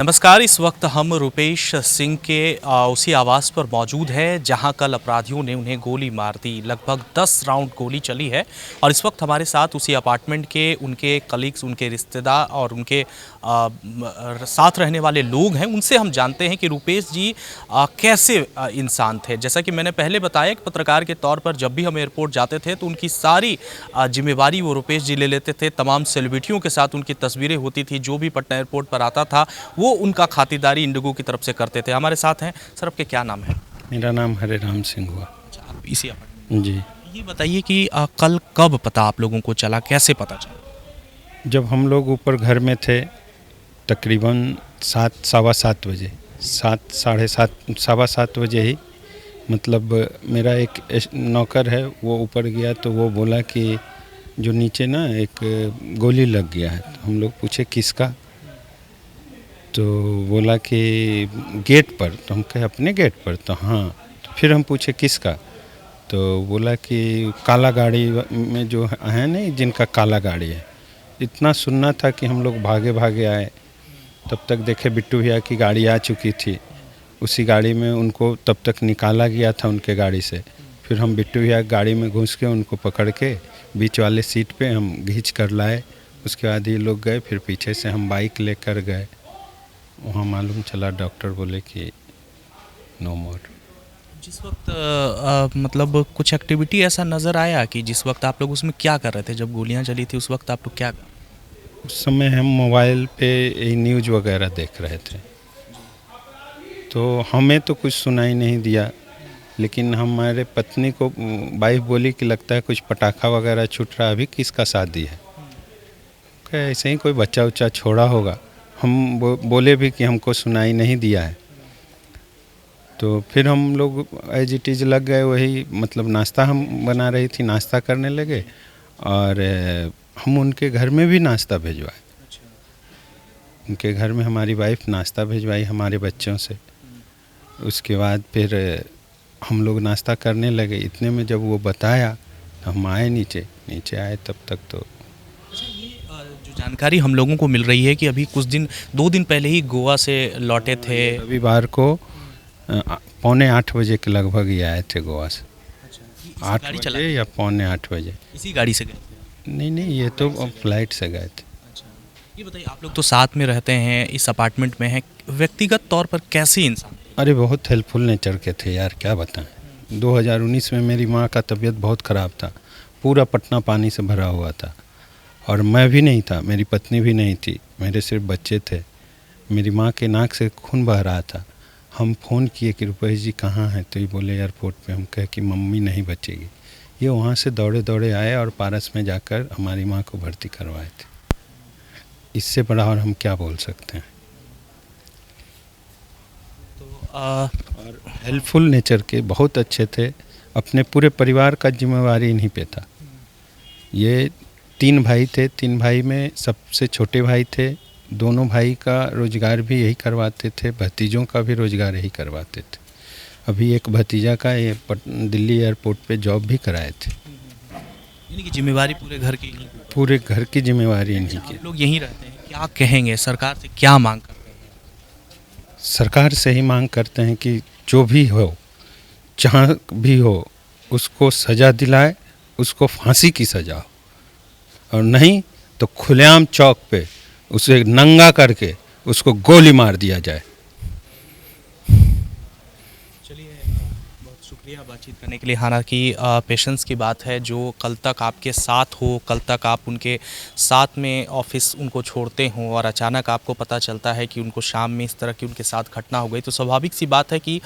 नमस्कार। इस वक्त हम रुपेश सिंह के उसी आवास पर मौजूद हैं जहां कल अपराधियों ने उन्हें गोली मार दी। लगभग 10 राउंड गोली चली है और इस वक्त हमारे साथ उसी अपार्टमेंट के उनके कलीग्स, उनके रिश्तेदार और उनके साथ रहने वाले लोग हैं। उनसे हम जानते हैं कि रुपेश जी कैसे इंसान थे। जैसा कि मैंने पहले बताया कि पत्रकार के तौर पर जब भी हम एयरपोर्ट जाते थे तो उनकी सारी जिम्मेवारी वो रुपेश जी ले लेते थे। तमाम सेलिब्रिटियों के साथ उनकी तस्वीरें होती थी। जो भी पटना एयरपोर्ट पर आता था वो उनका खातिरदारी इंडिगो की तरफ से करते थे। हमारे साथ हैं सर, आपके क्या नाम है? मेरा नाम हरे राम सिंह हुआ। अच्छा, आप इसी अपार्टमेंट जी। ये बताइए कि कल कब पता आप लोगों को चला, कैसे पता चला? जब हम लोग ऊपर घर में थे तकरीबन 7 सवा 7 बजे, 7 साढ़े 7 सवा 7 बजे ही, मतलब मेरा एक नौकर है वो ऊपर गया तो वो बोला कि जो नीचे ना एक गोली लग गया है। तो हम लोग पूछे किसका, तो बोला कि गेट पर। तो हम कहे अपने गेट पर? तो हाँ। तो फिर हम पूछे किसका, तो बोला कि काला गाड़ी में जो है नहीं, जिनका काला गाड़ी है। इतना सुनना था कि हम लोग भागे भागे आए। तब तक देखे बिट्टू भैया की गाड़ी आ चुकी थी। उसी गाड़ी में उनको तब तक निकाला गया था उनके गाड़ी से। फिर हम बिट्टू भैया गाड़ी में घुस के उनको पकड़ के बीच वाले सीट पे हम घींच कर लाए। उसके बाद ये लोग गए, फिर पीछे से हम बाइक लेकर गए। वहाँ मालूम चला, डॉक्टर बोले कि नो मोर। जिस वक्त मतलब कुछ एक्टिविटी ऐसा नज़र आया कि जिस वक्त आप लोग उसमें क्या कर रहे थे जब गोलियां चली थी, उस वक्त आप लोग क्या कर? उस समय हम मोबाइल पे न्यूज़ वगैरह देख रहे थे, तो हमें तो कुछ सुनाई नहीं दिया। लेकिन हमारे पत्नी को वाइफ बोली कि लगता है कुछ पटाखा वगैरह छूट रहा, अभी किसका शादी है? क्या ऐसे ही कोई बच्चा उच्चा छोड़ा होगा। हम बोले भी कि हमको सुनाई नहीं दिया है। तो फिर हम लोग एज इट इज़ लग गए वही, मतलब नाश्ता हम बना रही थी, नाश्ता करने लगे। और हम उनके घर में भी नाश्ता भिजवाए। उनके घर में हमारी वाइफ नाश्ता भिजवाई हमारे बच्चों से। उसके बाद फिर हम लोग नाश्ता करने लगे। इतने में जब वो बताया तो हम आए नीचे आए। तब तक तो जो जानकारी हम लोगों को मिल रही है कि अभी कुछ दिन 2 दिन पहले ही गोवा से लौटे थे। रविवार को 7:45 बजे के लगभग ही आए थे गोवा से। 8 बजे या 7:45 बजे। इसी गाड़ी से गए थे? नहीं, ये तो फ्लाइट से गए थे। अच्छा, ये बताइए, आप लोग तो साथ में रहते हैं, इस अपार्टमेंट में हैं, व्यक्तिगत तौर पर कैसे इंसान? अरे बहुत हेल्पफुल नेचर के थे यार, क्या बताएं। 2019 में मेरी माँ का तबीयत बहुत ख़राब था। पूरा पटना पानी से भरा हुआ था और मैं भी नहीं था, मेरी पत्नी भी नहीं थी, मेरे सिर्फ बच्चे थे। मेरी माँ के नाक से खून बह रहा था। हम फ़ोन किए कि रुपेश जी कहाँ हैं, तो ये बोले एयरपोर्ट पे। हम कहे कि मम्मी नहीं बचेगी। ये वहाँ से दौड़े दौड़े आए और पारस में जाकर हमारी माँ को भर्ती करवाए थे। इससे बड़ा और हम क्या बोल सकते हैं। और हेल्पफुल नेचर के, बहुत अच्छे थे। अपने पूरे परिवार का जिम्मेवारी इन्हीं पे था। ये 3 भाई थे, 3 भाई में सबसे छोटे भाई थे। दोनों भाई का रोज़गार भी यही करवाते थे, भतीजों का भी रोज़गार यही करवाते थे। अभी एक भतीजा का ये दिल्ली एयरपोर्ट पे जॉब भी कराए थे। यानी कि जिम्मेवारी पूरे घर की जिम्मेवारी इन्हीं की। आप लोग यहीं रहते हैं, क्या कहेंगे सरकार से, क्या मांग करते हैं? सरकार से ही मांग करते हैं कि जो भी हो, जहाँ भी हो, उसको सज़ा दिलाए, उसको फांसी की सज़ा हो, और नहीं तो खुलेआम चौक पे उसे नंगा करके उसको गोली मार दिया जाए। चलिए, बहुत शुक्रिया बातचीत करने के लिए। हालांकि पेशेंस की बात है, जो कल तक आपके साथ हो, कल तक आप उनके साथ में ऑफिस उनको छोड़ते हों और अचानक आपको पता चलता है कि उनको शाम में इस तरह की उनके साथ घटना हो गई, तो स्वाभाविक सी बात है कि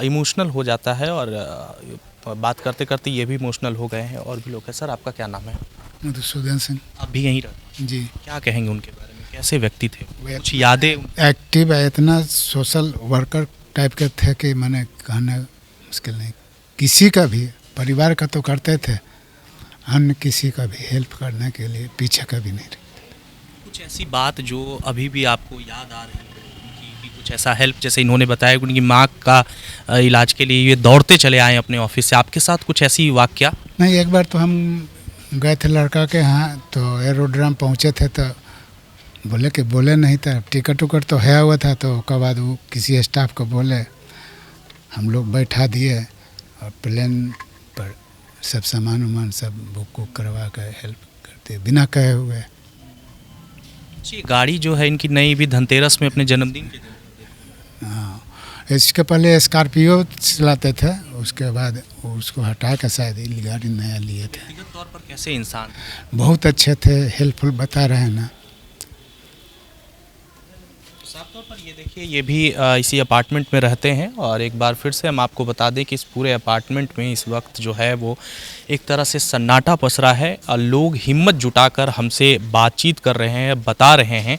इमोशनल हो जाता है। और बात करते करते ये भी इमोशनल हो गए हैं और भी लोग हैं। सर, आपका क्या नाम है? मधुसूदन सिंह। आप भी यहीं रहते हैं? जी। क्या कहेंगे उनके बारे में, कैसे व्यक्ति थे, कुछ यादें? एक्टिव है, इतना सोशल वर्कर टाइप के थे कि मैंने कहना मुश्किल नहीं। किसी का भी, परिवार का तो करते थे, अन्य किसी का भी हेल्प करने के लिए पीछे का भी नहीं रहे। कुछ ऐसी बात जो अभी भी आपको याद आ रही है उनकी, कि कुछ ऐसा हेल्प, जैसे इन्होंने बताया कि उनकी माँ का इलाज के लिए ये दौड़ते चले आए अपने ऑफिस से, आपके साथ कुछ ऐसी वाकया? नहीं, एक बार तो हम गए थे लड़का के यहाँ, तो एरोड्रम पहुँचे थे तो बोले कि बोले नहीं था, टिकट उकट तो है हुआ था। तो उसके बाद वो किसी स्टाफ को बोले, हम लोग बैठा दिए और प्लेन पर सब सामान वामान सब बुक वुक करवा कर हेल्प करते बिना कहे हुए। जी, गाड़ी जो है इनकी नई भी धनतेरस में अपने जन्मदिन के दिन। हाँ, इसके पहले स्कॉर्पियो चलाते थे, उसके बाद उसको हटा कर शायद ये गाड़ी नया लिए थे। व्यक्तिगत तौर पर कैसे इंसान? बहुत अच्छे थे, हेल्पफुल बता रहे हैं ना। साफ तौर पर ये देखिए, ये भी इसी अपार्टमेंट में रहते हैं और एक बार फिर से हम आपको बता दें कि इस पूरे अपार्टमेंट में इस वक्त जो है वो एक तरह से सन्नाटा पसरा है और लोग हिम्मत जुटाकर हमसे बातचीत कर रहे हैं, बता रहे हैं।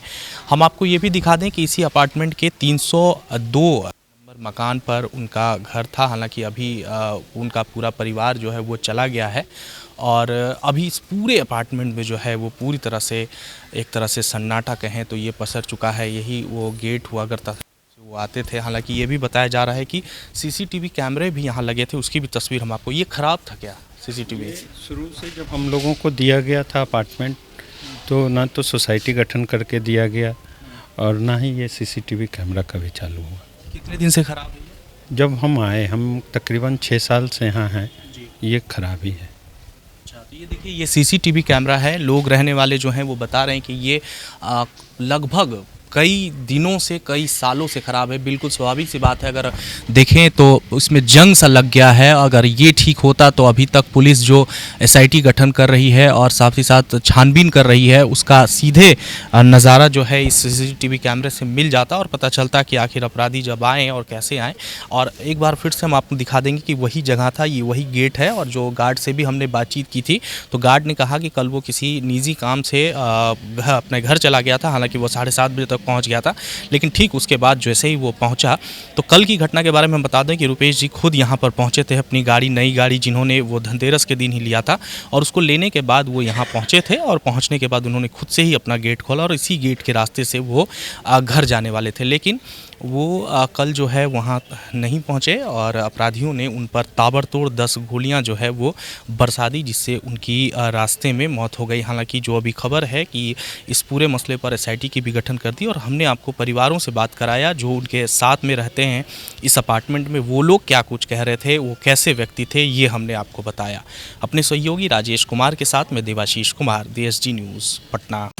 हम आपको ये भी दिखा दें कि इसी अपार्टमेंट के 302 नंबर मकान पर उनका घर था। हालांकि अभी उनका पूरा परिवार जो है वो चला गया है और अभी इस पूरे अपार्टमेंट में जो है वो पूरी तरह से एक तरह से सन्नाटा कहें तो ये पसर चुका है। यही वो गेट हुआ करता था, वो आते थे। हालांकि ये भी बताया जा रहा है कि सीसीटीवी कैमरे भी यहाँ लगे थे, उसकी भी तस्वीर हम आपको। ये ख़राब था क्या सीसीटीवी? शुरू से जब हम लोगों को दिया गया था अपार्टमेंट, तो ना तो सोसाइटी गठन करके दिया गया और ना ही ये सीसीटीवी कैमरा कभी चालू हुआ। कितने दिन से ख़राब है? जब हम आए, हम तकरीबन 6 साल से यहाँ हैं, ये खराबी है। अच्छा, तो ये देखिए, ये सीसीटीवी कैमरा है। लोग रहने वाले जो हैं वो बता रहे हैं कि ये लगभग कई दिनों से, कई सालों से ख़राब है। बिल्कुल स्वाभाविक सी बात है, अगर देखें तो उसमें जंग सा लग गया है। अगर ये ठीक होता तो अभी तक पुलिस जो एसआईटी गठन कर रही है और साथ ही साथ छानबीन कर रही है, उसका सीधे नज़ारा जो है इस सीसीटीवी कैमरे से मिल जाता और पता चलता कि आखिर अपराधी जब आएँ और कैसे आएँ। और एक बार फिर से हम आपको दिखा देंगे कि वही जगह था, ये वही गेट है। और जो गार्ड से भी हमने बातचीत की थी तो गार्ड ने कहा कि कल वो किसी निजी काम से अपने घर चला गया था। हालांकि वो 7:30 बजे तक पहुंच गया था, लेकिन ठीक उसके बाद जैसे ही वो पहुंचा तो कल की घटना के बारे में हम बता दें कि रुपेश जी खुद यहां पर पहुंचे थे अपनी गाड़ी, नई गाड़ी जिन्होंने वो धनतेरस के दिन ही लिया था, और उसको लेने के बाद वो यहां पहुंचे थे और पहुंचने के बाद उन्होंने खुद से ही अपना गेट खोला और इसी गेट के रास्ते से वो घर जाने वाले थे। लेकिन वो कल जो है वहाँ नहीं पहुँचे और अपराधियों ने उन पर ताबड़तोड़ 10 गोलियां जो है वो बरसा दी, जिससे उनकी रास्ते में मौत हो गई। हालांकि जो अभी खबर है कि इस पूरे मसले पर एसआईटी की भी गठन कर दी और हमने आपको परिवारों से बात कराया जो उनके साथ में रहते हैं इस अपार्टमेंट में, वो लोग क्या कुछ कह रहे थे, वो कैसे व्यक्ति थे, ये हमने आपको बताया। अपने सहयोगी राजेश कुमार के साथ में देवाशीष कुमार, DSG न्यूज़, पटना।